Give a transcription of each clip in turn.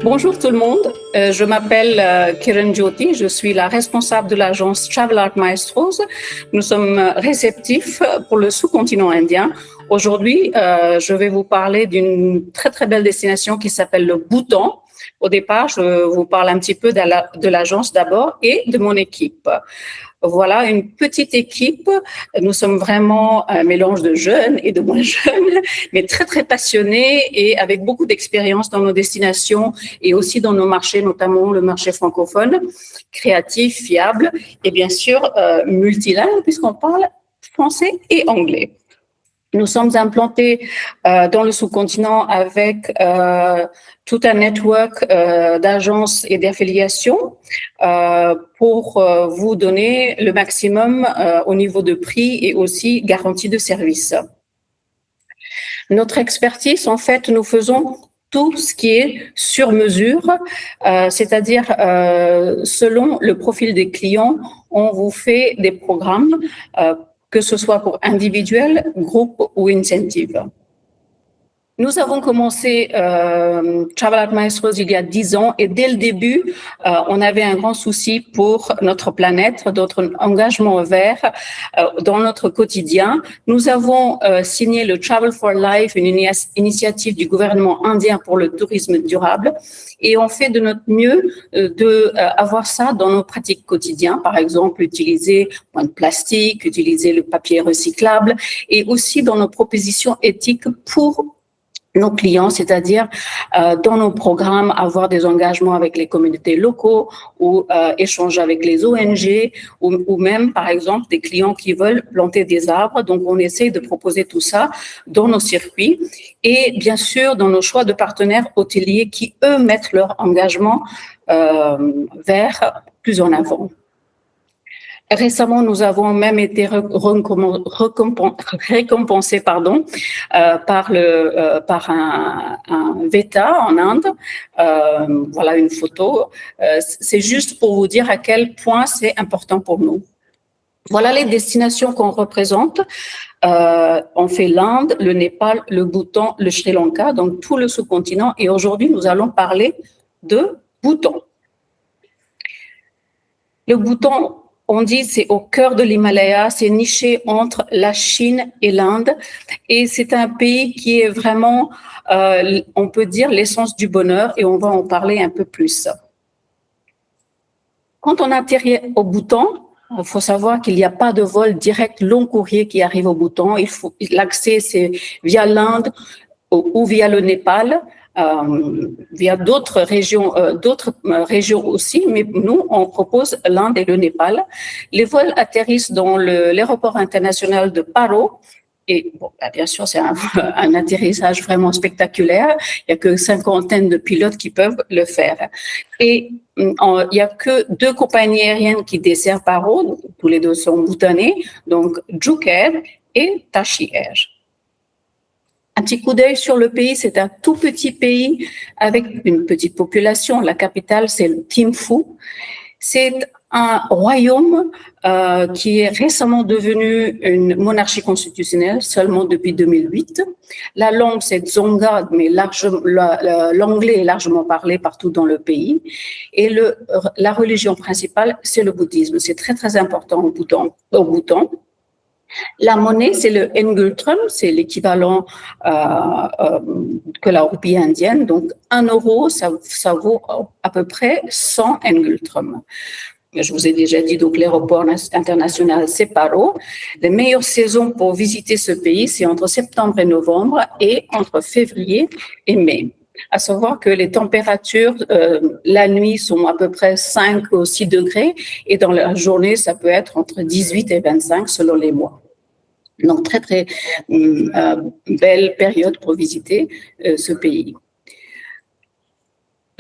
Bonjour tout le monde, je m'appelle Kiran Jyoti, je suis la responsable de l'agence Travel Art Maestros. Nous sommes réceptifs pour le sous-continent indien. Aujourd'hui, je vais vous parler d'une très très belle destination qui s'appelle le Bhoutan. Au départ, je vous parle un petit peu de l'agence d'abord et de mon équipe. Voilà, une petite équipe. Nous sommes vraiment un mélange de jeunes et de moins jeunes, mais très, très passionnés et avec beaucoup d'expérience dans nos destinations et aussi dans nos marchés, notamment le marché francophone, créatif, fiable et bien sûr multilingue puisqu'on parle français et anglais. Nous sommes implantés dans le sous-continent avec tout un network d'agences et d'affiliations pour vous donner le maximum au niveau de prix et aussi garantie de service. Notre expertise, en fait, nous faisons tout ce qui est sur mesure, c'est-à-dire selon le profil des clients, on vous fait des programmes que ce soit pour individuel, groupe ou incentive. Nous avons commencé Travel Art Maestros il y a 10 ans et dès le début, on avait un grand souci pour notre planète, notre engagement vert dans notre quotidien. Nous avons signé le Travel for Life, une initiative du gouvernement indien pour le tourisme durable, et on fait de notre mieux avoir ça dans nos pratiques quotidiennes. Par exemple, utiliser moins de plastique, utiliser le papier recyclable, et aussi dans nos propositions éthiques pour nos clients, c'est-à-dire dans nos programmes, avoir des engagements avec les communautés locaux ou échanger avec les ONG ou même, par exemple, des clients qui veulent planter des arbres. Donc, on essaie de proposer tout ça dans nos circuits et bien sûr dans nos choix de partenaires hôteliers qui, eux, mettent leur engagement vers plus en avant. Récemment, nous avons même été récompensés par un VETA en Inde. Voilà une photo. C'est juste pour vous dire à quel point c'est important pour nous. Voilà les destinations qu'on représente. On fait l'Inde, le Népal, le Bhoutan, le Sri Lanka, donc tout le sous-continent. Et aujourd'hui, nous allons parler de Bhoutan. Le Bhoutan, on dit, c'est au cœur de l'Himalaya, c'est niché entre la Chine et l'Inde, et c'est un pays qui est vraiment, on peut dire, l'essence du bonheur, et on va en parler un peu plus. Quand on atterrit au Bhoutan, il faut savoir qu'il n'y a pas de vol direct long courrier qui arrive au Bhoutan. L'accès, c'est via l'Inde ou via le Népal. Via d'autres régions aussi, mais nous, on propose l'Inde et le Népal. Les vols atterrissent dans l'aéroport international de Paro. Et bon, bien sûr, c'est un atterrissage vraiment spectaculaire. Il n'y a que 50 de pilotes qui peuvent le faire. Et il n'y a que 2 compagnies aériennes qui desservent Paro. Tous les 2 sont bhoutanais, donc Juk Air et Tashi Air. Un petit coup d'œil sur le pays, c'est un tout petit pays avec une petite population. La capitale, c'est le Thimphu. C'est un royaume qui est récemment devenu une monarchie constitutionnelle, seulement depuis 2008. La langue, c'est Dzonga, mais l'anglais est largement parlé partout dans le pays. Et la religion principale, c'est le bouddhisme. C'est très, très important au Bhoutan. La monnaie, c'est le Ngultrum, c'est l'équivalent que la roupie indienne. Donc, 1 euro, ça vaut à peu près 100 Ngultrum. Je vous ai déjà dit, donc, l'aéroport international, c'est Paro. Les meilleures saisons pour visiter ce pays, c'est entre septembre et novembre et entre février et mai. À savoir que les températures, la nuit, sont à peu près 5 ou 6 degrés et dans la journée, ça peut être entre 18 et 25 selon les mois. Donc, très, très belle période pour visiter ce pays.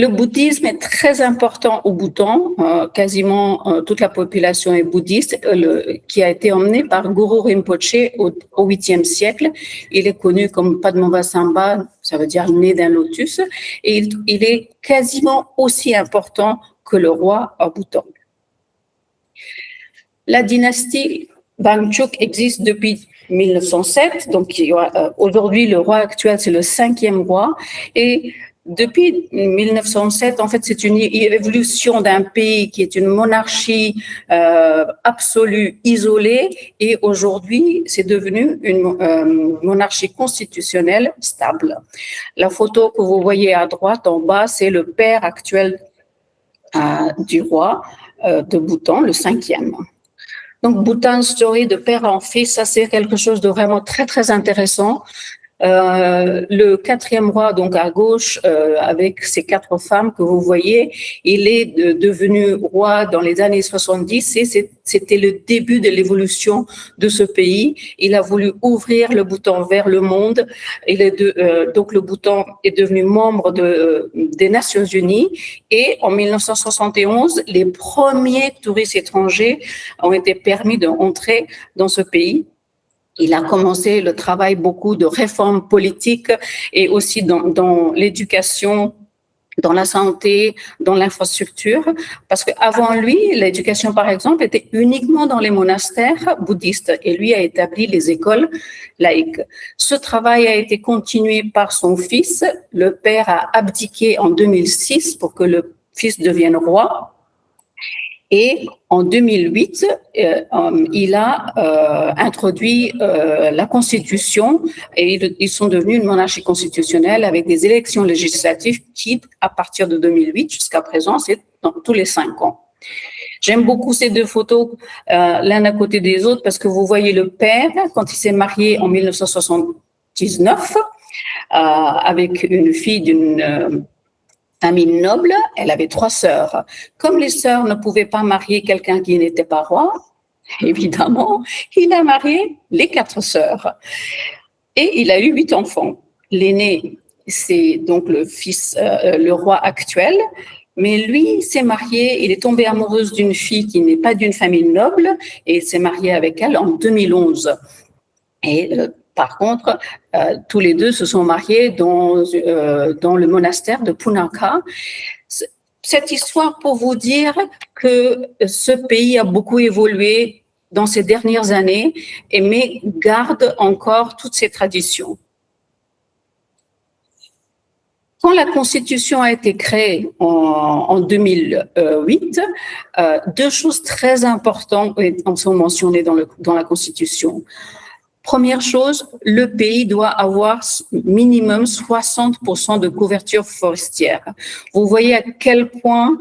Le bouddhisme est très important au Bhoutan. Quasiment toute la population est bouddhiste, qui a été emmenée par Guru Rinpoche au 8e siècle. Il est connu comme Padmasambhava, ça veut dire né d'un lotus, et il est quasiment aussi important que le roi au Bhoutan. La dynastie Wangchuck existe depuis 1907, donc aujourd'hui le roi actuel c'est le 5e roi, et Depuis 1907, en fait, c'est une évolution d'un pays qui est une monarchie absolue, isolée, et aujourd'hui, c'est devenu une monarchie constitutionnelle stable. La photo que vous voyez à droite, en bas, c'est le père actuel du roi de Bhoutan, le 5e. Donc, Bhutan Story de père en fils, ça c'est quelque chose de vraiment très, très intéressant. Le 4e roi, donc à gauche, avec ses 4 femmes que vous voyez, il est devenu roi dans les années 70 et c'était le début de l'évolution de ce pays. Il a voulu ouvrir le Bhoutan vers le monde. Donc le Bhoutan est devenu membre des Nations Unies et en 1971, les premiers touristes étrangers ont été permis d'entrer dans ce pays. Il a commencé le travail beaucoup de réformes politiques et aussi dans l'éducation, dans la santé, dans l'infrastructure, parce qu'avant lui, l'éducation, par exemple, était uniquement dans les monastères bouddhistes et lui a établi les écoles laïques. Ce travail a été continué par son fils. Le père a abdiqué en 2006 pour que le fils devienne roi. Et en 2008, il a introduit la Constitution et ils sont devenus une monarchie constitutionnelle avec des élections législatives qui, à partir de 2008 jusqu'à présent, c'est dans tous les 5 ans. J'aime beaucoup ces 2 photos l'un à côté des autres parce que vous voyez le père quand il s'est marié en 1979 avec une fille d'une famille noble, elle avait 3 sœurs. Comme les sœurs ne pouvaient pas marier quelqu'un qui n'était pas roi, évidemment, il a marié les 4 sœurs. Et il a eu 8 enfants. L'aîné, c'est donc le fils, le roi actuel. Mais lui s'est marié, il est tombé amoureux d'une fille qui n'est pas d'une famille noble et il s'est marié avec elle en 2011. Et par contre, tous les 2 se sont mariés dans le monastère de Punakha. Cette histoire pour vous dire que ce pays a beaucoup évolué dans ces dernières années, mais garde encore toutes ses traditions. Quand la Constitution a été créée en 2008, 2 choses très importantes sont mentionnées dans la Constitution. Première chose, le pays doit avoir minimum 60% de couverture forestière. Vous voyez à quel point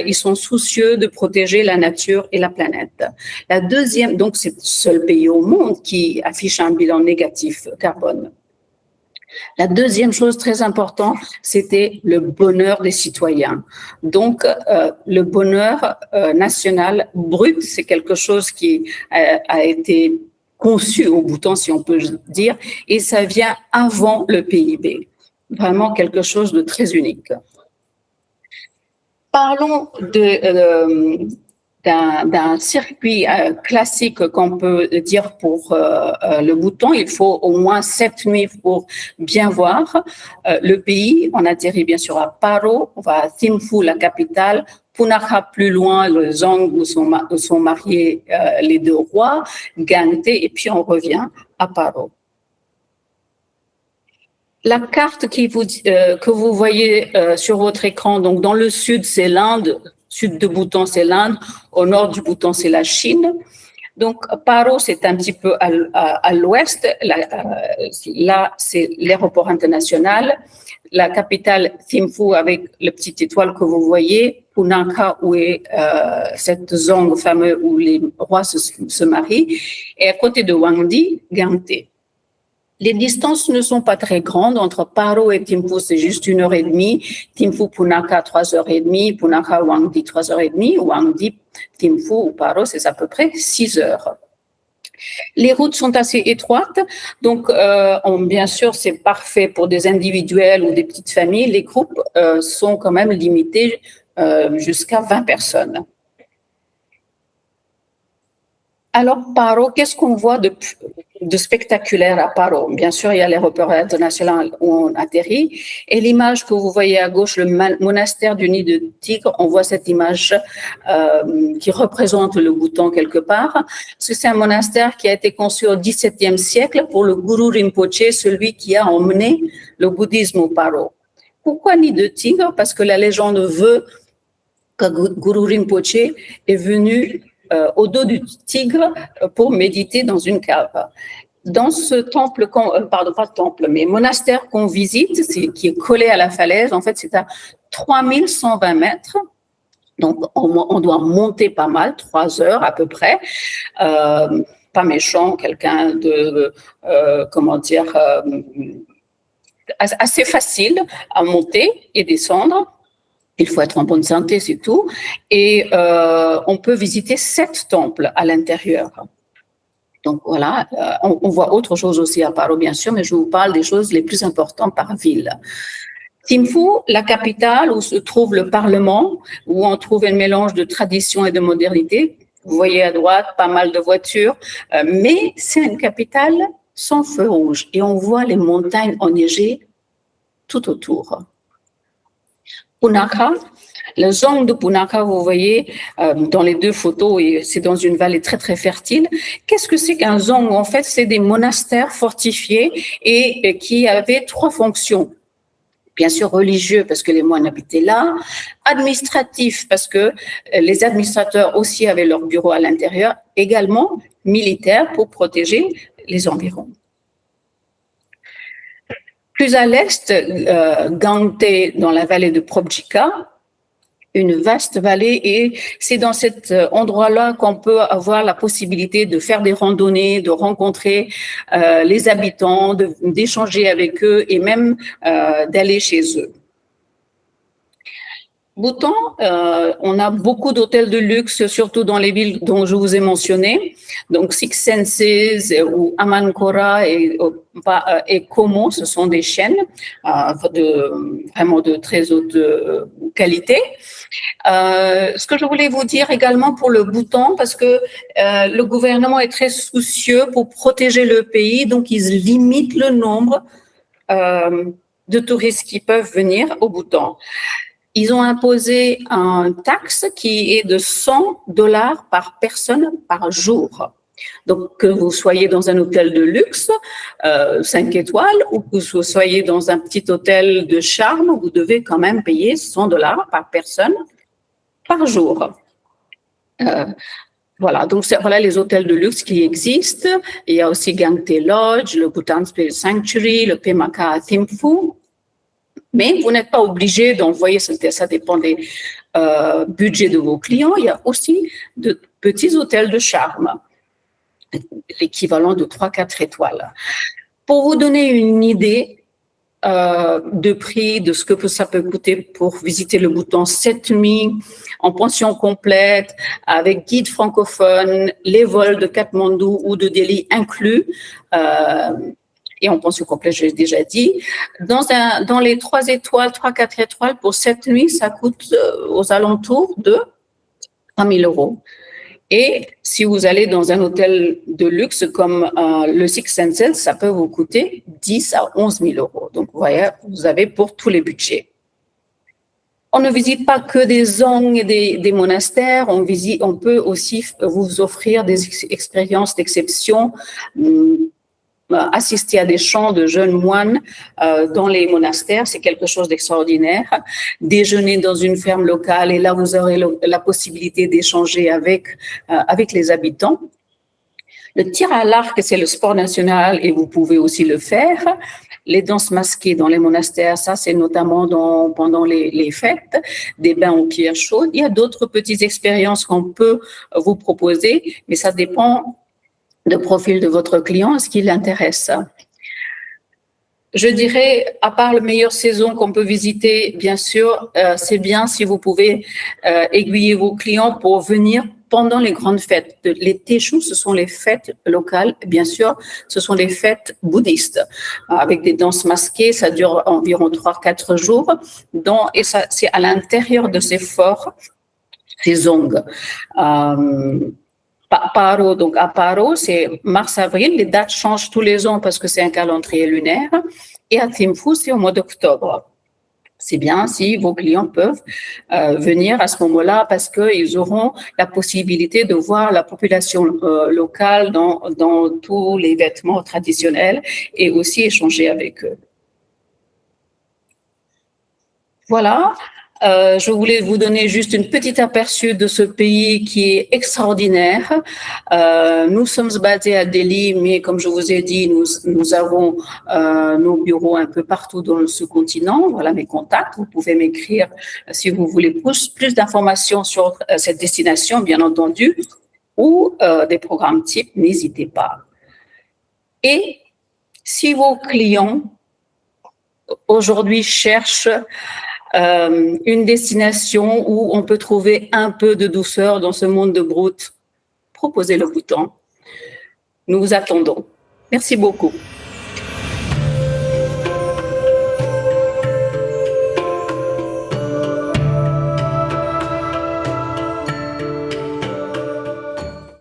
ils sont soucieux de protéger la nature et la planète. La deuxième, donc c'est le seul pays au monde qui affiche un bilan négatif carbone. La deuxième chose très importante, c'était le bonheur des citoyens. Donc, le bonheur national brut, c'est quelque chose qui a été conçu au Bhoutan, si on peut dire, et ça vient avant le PIB. Vraiment quelque chose de très unique. Parlons d'un circuit classique qu'on peut dire pour le Bhoutan. Il faut au moins 7 nuits pour bien voir le pays. On atterrit bien sûr à Paro, on va à Thimphu, la capitale, Punakha plus loin, le Zong où sont mariés les 2 rois, Gangte, et puis on revient à Paro. La carte que vous voyez sur votre écran, donc dans le sud, c'est l'Inde, sud de Bhoutan, c'est l'Inde, au nord du Bhoutan, c'est la Chine. Donc, Paro, c'est un petit peu à l'ouest. Là, c'est l'aéroport international. La capitale, Thimphu, avec le petit étoile que vous voyez. Punakha, où est cette zone fameuse où les rois se marient. Et à côté de Wangdi, Gangte. Les distances ne sont pas très grandes. Entre Paro et Thimphu, c'est juste 1h30. Thimphu, Punakha, 3h30. Punakha, Wangdi, 3h30. Wangdi, Thimphu ou Paro, c'est à peu près 6 heures. Les routes sont assez étroites, donc bien sûr, c'est parfait pour des individuels ou des petites familles. Les groupes sont quand même limités jusqu'à 20 personnes. Alors, Paro, qu'est-ce qu'on voit de spectaculaire à Paro? Bien sûr, il y a l'aéroport international où on atterrit. Et l'image que vous voyez à gauche, le monastère du Nid de Tigre, on voit cette image qui représente le Bhoutan quelque part. Parce que c'est un monastère qui a été conçu au XVIIe siècle pour le Guru Rinpoche, celui qui a emmené le bouddhisme au Paro. Pourquoi nid de tigre? Parce que la légende veut que Guru Rinpoche est venu au dos du tigre pour méditer dans une cave. Dans ce temple, pardon, pas temple, mais monastère qu'on visite, qui est collé à la falaise, en fait, c'est à 3120 mètres. Donc, on doit monter pas mal, 3 heures à peu près. Pas méchant, quelqu'un de, assez facile à monter et descendre. Il faut être en bonne santé, c'est tout. Et on peut visiter 7 temples à l'intérieur. Donc voilà, on voit autre chose aussi à Paro, bien sûr, mais je vous parle des choses les plus importantes par ville. Thimphu, la capitale où se trouve le Parlement, où on trouve un mélange de tradition et de modernité. Vous voyez à droite, pas mal de voitures, mais c'est une capitale sans feu rouge et on voit les montagnes enneigées tout autour. Punakha, le zong de Punakha, vous voyez dans les 2 photos, et c'est dans une vallée très très fertile. Qu'est-ce que c'est qu'un zong? En fait, c'est des monastères fortifiés et qui avaient 3 fonctions. Bien sûr religieux parce que les moines habitaient là, administratif parce que les administrateurs aussi avaient leur bureau à l'intérieur, également militaire pour protéger les environs. Plus à l'est, Gangte, dans la vallée de Probjika, une vaste vallée, et c'est dans cet endroit-là qu'on peut avoir la possibilité de faire des randonnées, de rencontrer les habitants, d'échanger avec eux et même d'aller chez eux. Bhoutan, on a beaucoup d'hôtels de luxe, surtout dans les villes dont je vous ai mentionné. Donc, Six Senses ou Amankora et Como, ce sont des chaînes vraiment de très haute qualité. Ce que je voulais vous dire également pour le Bhoutan, parce que le gouvernement est très soucieux pour protéger le pays, donc ils limitent le nombre de touristes qui peuvent venir au Bhoutan. Ils ont imposé une taxe qui est de $100 par personne par jour. Donc, que vous soyez dans un hôtel de luxe, 5 étoiles, ou que vous soyez dans un petit hôtel de charme, vous devez quand même payer $100 par personne par jour. Voilà, donc voilà les hôtels de luxe qui existent. Il y a aussi Gangte Lodge, le Bhutan Spirit Sanctuary, le Pemaka Thimphu. Mais vous n'êtes pas obligé d'envoyer, ça dépend des budgets de vos clients. Il y a aussi de petits hôtels de charme, l'équivalent de 3-4 étoiles. Pour vous donner une idée de prix, de ce que ça peut coûter pour visiter le Bhoutan 7 nuits, en pension complète, avec guide francophone, les vols de Katmandou ou de Delhi inclus, et en pension complète, je l'ai déjà dit. Dans les 3 étoiles, 3-4 étoiles, pour 7 nuits, ça coûte aux alentours de 3 000 €. Et si vous allez dans un hôtel de luxe comme le Six Senses, ça peut vous coûter 10 à 11 000 €. Donc, vous voyez, vous avez pour tous les budgets. On ne visite pas que des zongs et des monastères, on peut aussi vous offrir des expériences d'exception, assister à des chants de jeunes moines dans les monastères, c'est quelque chose d'extraordinaire. Déjeuner dans une ferme locale, et là vous aurez la possibilité d'échanger avec les habitants. Le tir à l'arc, c'est le sport national et vous pouvez aussi le faire. Les danses masquées dans les monastères, ça c'est notamment pendant les fêtes, des bains aux pierres chaudes. Il y a d'autres petites expériences qu'on peut vous proposer, mais ça dépend du profil de votre client, ce qui l'intéresse. Je dirais, à part la meilleure saison qu'on peut visiter, bien sûr, c'est bien si vous pouvez aiguiller vos clients pour venir pendant les grandes fêtes. Les Teshu, ce sont les fêtes locales, bien sûr, ce sont les fêtes bouddhistes, avec des danses masquées, ça dure environ 3-4 jours, et ça, c'est à l'intérieur de ces forts, ces zongs. Paro, donc à Paro, c'est mars-avril, les dates changent tous les ans parce que c'est un calendrier lunaire, et à Thimphu, c'est au mois d'octobre. C'est bien si vos clients peuvent venir à ce moment-là parce qu'ils auront la possibilité de voir la population locale dans tous les vêtements traditionnels et aussi échanger avec eux. Voilà. Je voulais vous donner juste une petite aperçu de ce pays qui est extraordinaire. Nous sommes basés à Delhi, mais comme je vous ai dit, nous avons nos bureaux un peu partout dans ce continent. Voilà mes contacts. Vous pouvez m'écrire si vous voulez plus d'informations sur cette destination, bien entendu, ou des programmes types, n'hésitez pas. Et si vos clients aujourd'hui cherchent une destination où on peut trouver un peu de douceur dans ce monde de brute, proposez le bouton. Nous vous attendons. Merci beaucoup.